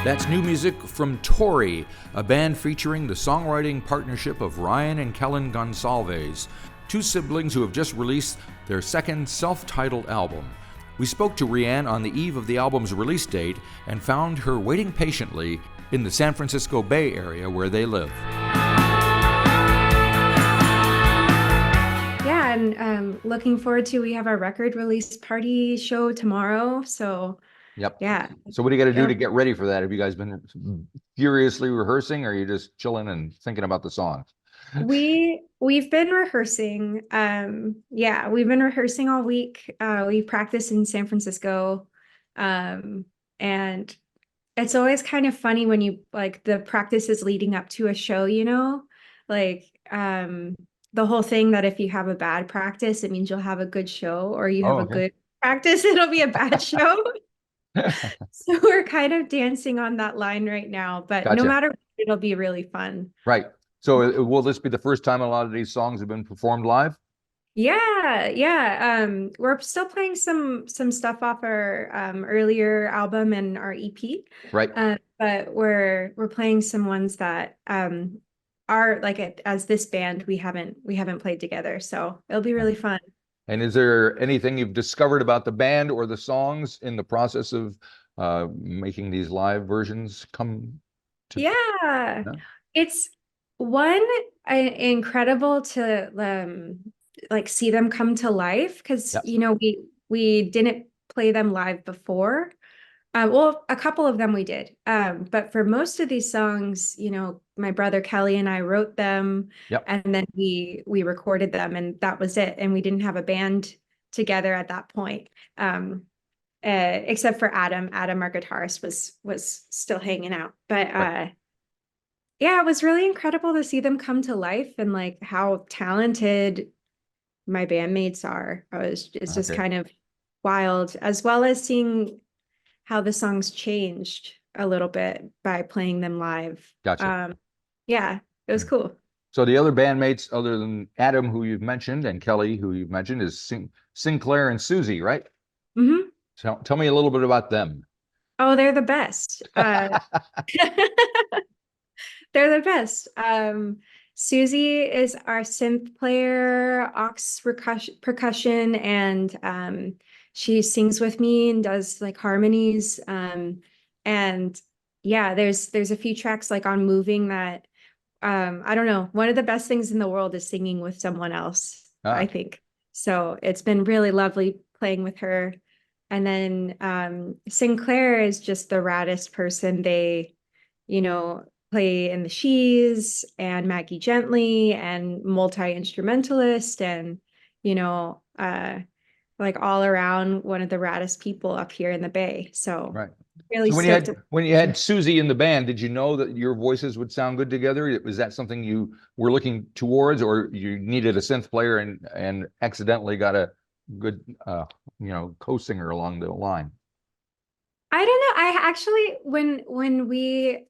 That's new music from Torrey, a band featuring the songwriting partnership of Ryann and Gonsalves, two siblings who have just released their second self-titled album. We spoke to Ryann on the eve of the album's release date and found her waiting patiently in the San Francisco Bay Area where they live. Yeah, and looking forward to, we have our record release party show tomorrow, so Yep. yeah. So what do you got to do to get ready for that? Have you guys been furiously rehearsing, or are you just chilling and thinking about the songs? We've been rehearsing. Yeah, we've been rehearsing all week. We practice in San Francisco. And it's always kind of funny when you like the practices leading up to a show, you know, like the whole thing that if you have a bad practice, it means you'll have a good show, or you have a good practice, it'll be a bad show. So we're kind of dancing on that line right now, but no matter what, it'll be really fun. Right. So will this be the first time a lot of these songs have been performed live? Yeah. We're still playing some stuff off our earlier album and our EP. Right. But we're playing some ones that are like as this band we haven't played together. So it'll be really fun. And is there anything you've discovered about the band or the songs in the process of making these live versions come to? Yeah. It's incredible to like see them come to life, because you know we didn't play them live before. Well, a couple of them we did. But for most of these songs, you know, my brother Kelly and I wrote them, and then we recorded them, and that was it. And we didn't have a band together at that point. Except for Adam. Adam, our guitarist, was still hanging out. But yeah, it was really incredible to see them come to life, and like how talented my bandmates are. It's just kind of wild, as well as seeing how the songs changed a little bit by playing them live. Gotcha. Yeah, it was cool. So the other bandmates, other than Adam, who you've mentioned, and Kelly, who you've mentioned, is Sinclair and Susie, right? Mm-hmm. So tell me a little bit about them. Oh, they're the best. They're the best. Susie is our synth player, aux percussion, and she sings with me and does like harmonies. And yeah, there's a few tracks like on Moving that I don't know. One of the best things in the world is singing with someone else, I think. So it's been really lovely playing with her. And then Sinclair is just the raddest person. They, you know, play in the She's and Maggie Gently and multi-instrumentalist, and you know, like all around one of the raddest people up here in the Bay. So really so when you had Susie in the band, did you know that your voices would sound good together? Was that something you were looking towards, or you needed a synth player and accidentally got a good you know, co-singer along the line? I don't know. I actually, when we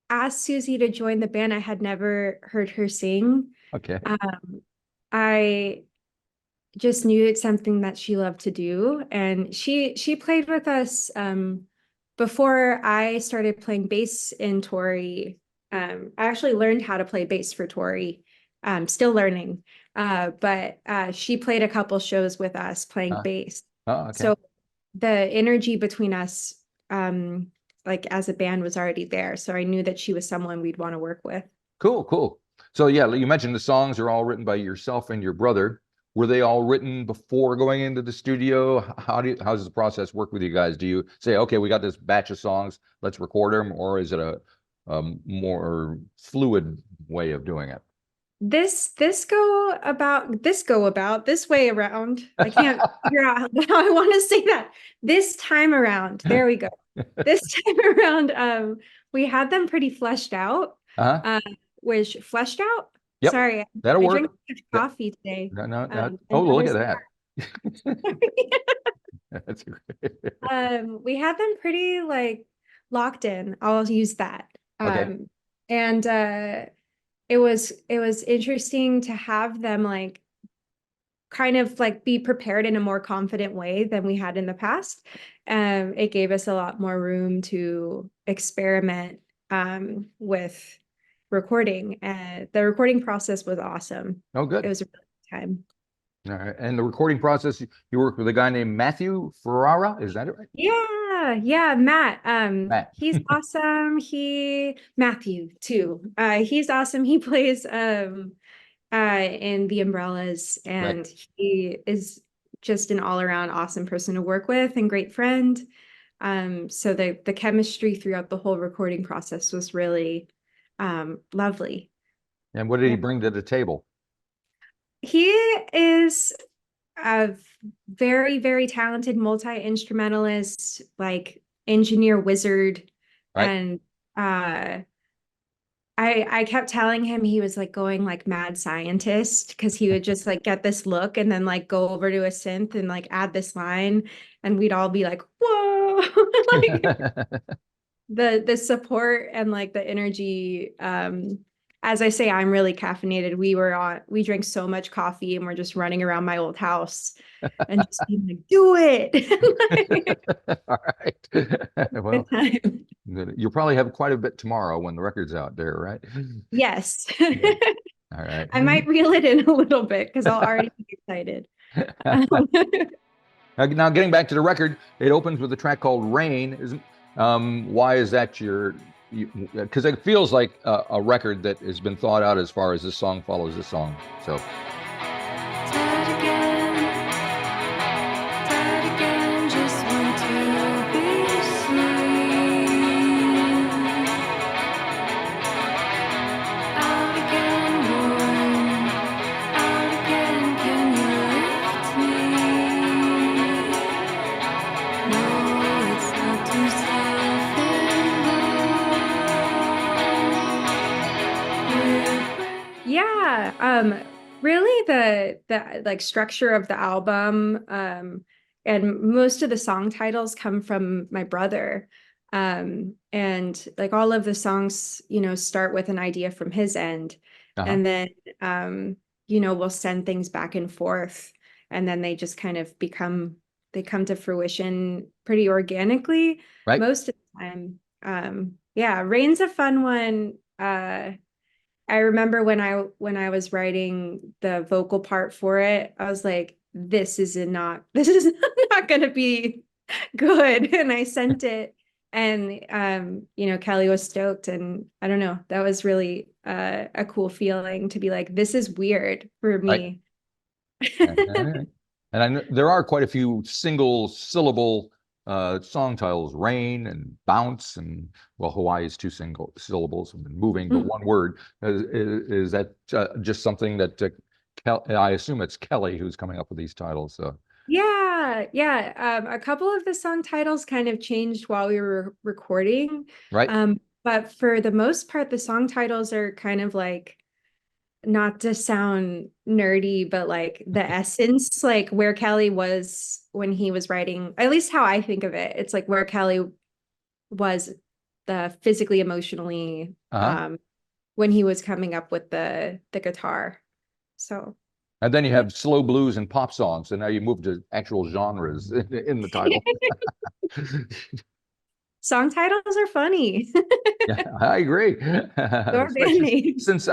asked Susie to join the band, I had never heard her sing. I just knew it's something that she loved to do, and she played with us before I started playing bass in Torrey. I actually learned how to play bass for Torrey. Still learning, but she played a couple shows with us playing bass. So the energy between us, like as a band, was already there. So I knew that she was someone we'd want to work with. Cool. So yeah, you mentioned the songs are all written by yourself and your brother. Were they all written before going into the studio? How does the process work with you guys? Do you say, okay, we got this batch of songs, let's record them, or is it a more fluid way of doing it? This way around. I can't figure out how I want to say that. This time around, there we go. This time around, we had them pretty fleshed out. Which fleshed out? Yep. Sorry, that'll work. I drank coffee today. No. Oh, look at that. That's great. We had them pretty like locked in. I'll use that. And it was interesting to have them like kind of like be prepared in a more confident way than we had in the past. It gave us a lot more room to experiment with recording. The recording process was awesome. Oh, It good. was a really good time. All right. And the recording process, you work with a guy named Matthew Ferrara, is that it right? Yeah, Matt. Matt. He's awesome. Matthew too. He's awesome. He plays in the Umbrellas, Right. and he is just an all-around awesome person to work with and great friend. So the chemistry throughout the whole recording process was really lovely. And what did he Yeah. bring to the table? He is a very, very talented multi-instrumentalist, like engineer wizard. Right. And I kept telling him he was like going like mad scientist because he would just like get this look and then like go over to a synth and like add this line and we'd all be like, whoa. Like the support and like the energy. As I say, I'm really caffeinated. We drank so much coffee and we're just running around my old house and just being like, do it. All right. Good Well, time. good. You'll probably have quite a bit tomorrow when the record's out there, right? Yes. Good. All right. I might reel it in a little bit because I'll already be excited. Now, getting back to the record, it opens with a track called Rain. Why is that because it feels like a record that has been thought out as far as this song follows this song. So, just want to be seen. Out again, worn. Out again, can you lift me? No, it's not too self-involved. Yeah, really the like structure of the album, and most of the song titles come from my brother. And like all of the songs, start with an idea from his end, uh-huh. and then we'll send things back and forth, and then they just kind of they come to fruition pretty organically Right. most of the time. Yeah, Rain's a fun one. I remember when I was writing the vocal part for it, I was like, this is not gonna be good. And I sent it and Kelly was stoked, and I don't know, that was really a cool feeling to be like, this is weird for Right. me. And I know there are quite a few single syllable song titles, Rain and Bounce, and well, Hawaii is two single syllables and moving, but one word. Is that just something that I assume it's Kelly who's coming up with these titles? So. Yeah. A couple of the song titles kind of changed while we were recording. Right. But for the most part, the song titles are kind of like, not to sound nerdy, but like the essence, like where Kelly was when he was writing, at least how I think of it. It's like where Kelly was the physically, emotionally, Uh-huh. when he was coming up with the guitar. So And then you have slow blues and pop songs, and now you move to actual genres in the title. song titles are funny. Yeah, I agree. Your band Especially names. since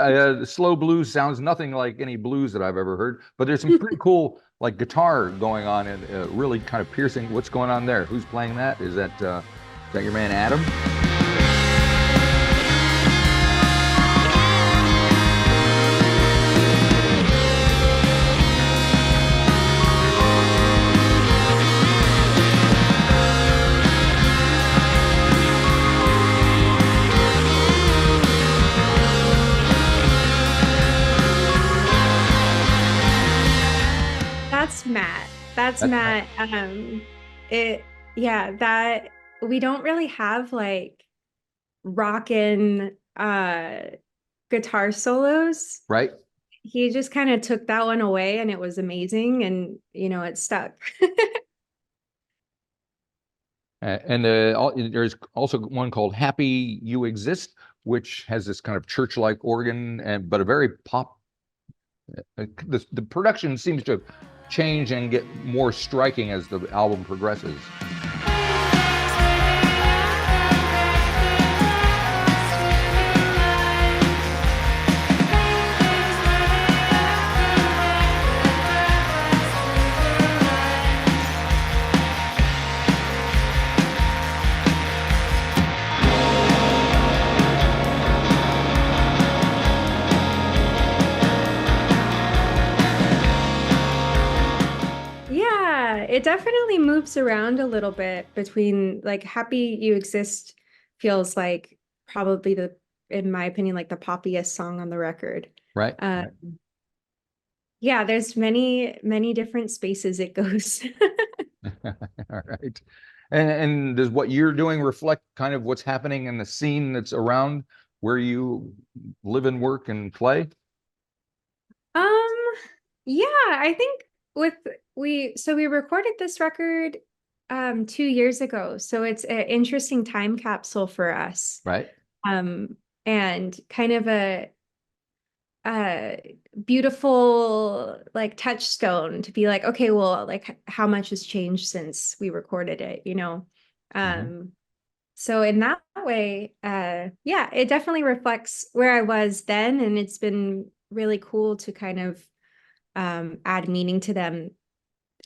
slow blues sounds nothing like any blues that I've ever heard, but there's some pretty cool like guitar going on and really kind of piercing. What's going on there? Who's playing that? Is that your man Adam? That's Matt. That's Matt. That we don't really have like rockin' guitar solos. Right. He just kind of took that one away and it was amazing, and it stuck. And there's also one called Happy You Exist, which has this kind of church-like organ, but a very pop The production seems to change and get more striking as the album progresses. Yeah, it definitely moves around a little bit between like Happy You Exist feels like probably in my opinion, like the poppiest song on the record. Right. Uh, yeah, there's many different spaces it goes. All right. And does what you're doing reflect kind of what's happening in the scene that's around where you live and work and play? Um, yeah, I think with we recorded this record 2 years ago, so it's an interesting time capsule for us. Right. And kind of a beautiful like touchstone to be like, okay, well, like how much has changed since we recorded it, you know? Mhm. So in that way, yeah, it definitely reflects where I was then, and it's been really cool to kind of add meaning to them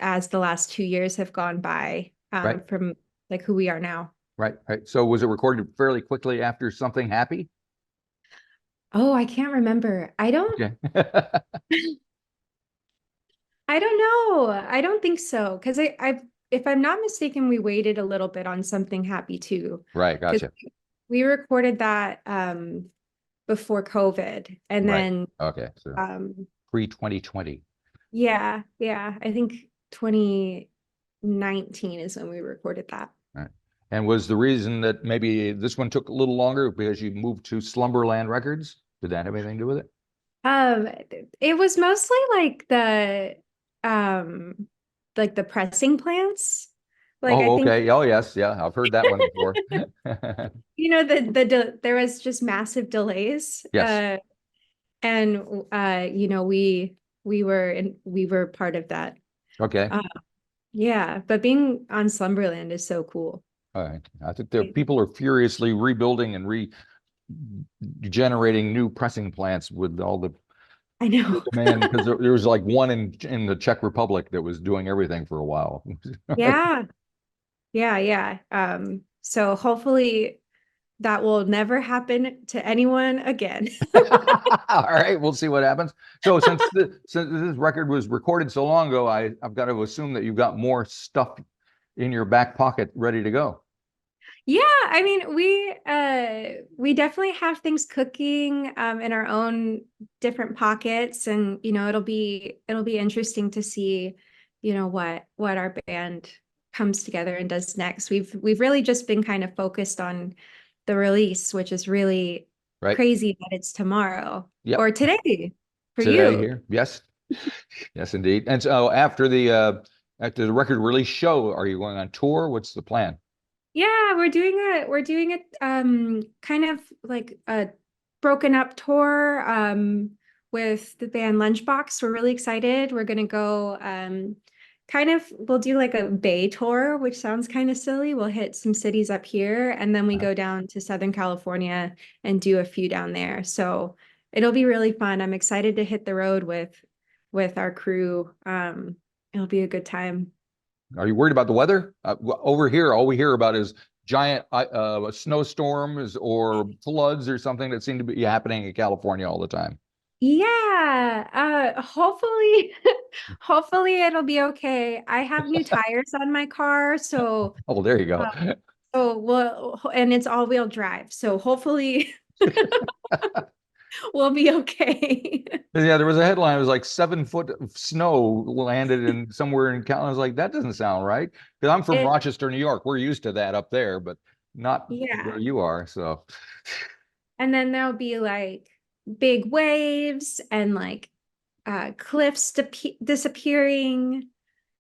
as the last 2 years have gone by, Right. from like who we are now. Right. Right. So was it recorded fairly quickly after Something Happy? Oh, I can't remember. Okay. I don't know. I don't think so. Because if I'm not mistaken, we waited a little bit on Something Happy too. Right. Because Gotcha. we recorded that before COVID. And Right. then Okay. So pre-2020. yeah, I think 2019 is when we recorded that. Right. And was the reason that maybe this one took a little longer because you moved to Slumberland Records? Did that have anything to do with it? Um, it was mostly um like the pressing plants. Like I Oh, think okay. Oh, yes. Yeah. I've heard that one before. there was just massive delays. Yes. And you know, we were part of that. Okay. Uh, yeah, but being on Slumberland is so cool. All right. I think the people are furiously rebuilding and regenerating new pressing plants with all the I know. demand because there was like one in the Czech Republic that was doing everything for a while. Yeah. Yeah. So hopefully that will never happen to anyone again. All right, we'll see what happens. So since this record was recorded so long ago, I've got to assume that you've got more stuff in your back pocket ready to go. Yeah, I mean, we definitely have things cooking in our own different pockets, and you know, it'll be interesting to see, you know, what our band comes together and does next. We've really just been kind of focused on the release, which is really Right. crazy that it's tomorrow or Yep. today for Today you. here. Yes. Yes, indeed. And so after the record release show, are you going on tour? What's the plan? Yeah, we're doing a kind of like a broken up tour with the band Lunchbox. We're really excited. We're gonna go kind of we'll do like a bay tour, which sounds kind of silly. We'll hit some cities up here and then we go down to Southern California and do a few down there. So it'll be really fun. I'm excited to hit the road with our crew. It'll be a good time. Are you worried about the weather? Over here, all we hear about is giant snowstorms or floods or something that seem to be happening in California all the time. Yeah, hopefully hopefully it'll be okay. I have new tires on my car, so Oh, there you uh, go. and it's all-wheel drive. So hopefully we'll be okay. Yeah, there was a headline. It was like 7 foot of snow landed in somewhere in Cal. I was like, that doesn't sound right. Because I'm from It Rochester, New York. We're used to that up there, but not where yeah. you are. So, And then there'll be like big waves and like cliffs disappearing.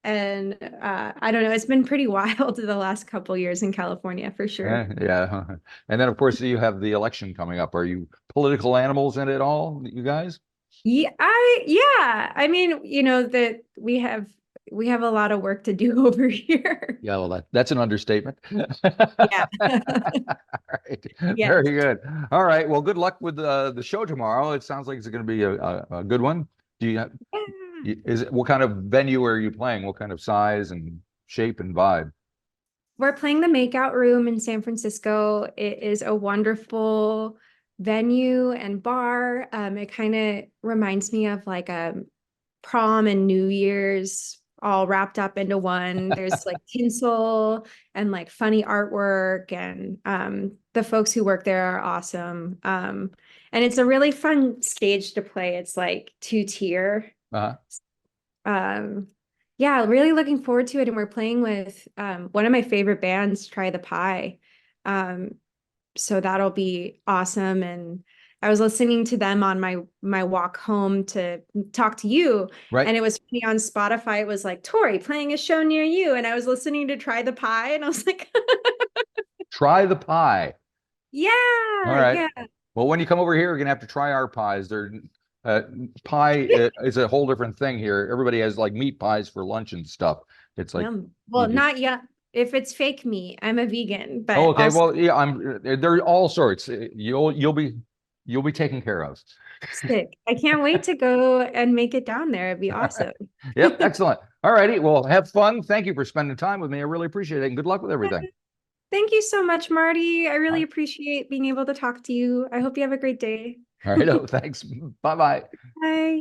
And I don't know, it's been pretty wild the last couple years in California for sure. yeah. And then, of course, you have the election coming up. Are you political animals in it all, you guys? Yeah, I mean, that we have a lot of work to do over here. Yeah, well, that's an understatement. Yeah. All right. Yes. Very good. All right. Well, good luck with the show tomorrow. It sounds like it's going to be a good one. Do you have, Yeah. is it, what kind of venue are you playing? What kind of size and shape and vibe? We're playing the Makeout Room in San Francisco. It is a wonderful venue and bar. It kind of reminds me of like a prom and New Year's all wrapped up into one. There's like tinsel and like funny artwork, and the folks who work there are awesome. And it's a really fun stage to play. It's like two-tier. Uh-huh. Um, yeah, really looking forward to it. And we're playing with one of my favorite bands, Try the Pie. Um, so that'll be awesome. And I was listening to them on my walk home to talk to you, Right. and it was funny on Spotify. It was like Torrey playing a show near you, and I was listening to Try the Pie, and I was like, Try the pie. All yeah, right. yeah, Well, when you come over here, you're gonna have to try our pies. They're pie is a whole different thing here. Everybody has like meat pies for lunch and stuff. It's like yum. you Well, just not yet. If it's fake meat, I'm a vegan, oh, but okay. also Well, yeah, I'm there's all sorts. You'll be taken care of. sick. I can't wait to go and make it down there. It'd be awesome. Yep, excellent. All righty. Well, have fun. Thank you for spending time with me. I really appreciate it. And good luck with everything. Thank you so much, Marty. I All really right. appreciate being able to talk to you. I hope you have a great day. All right. Oh, thanks. Bye bye. Bye.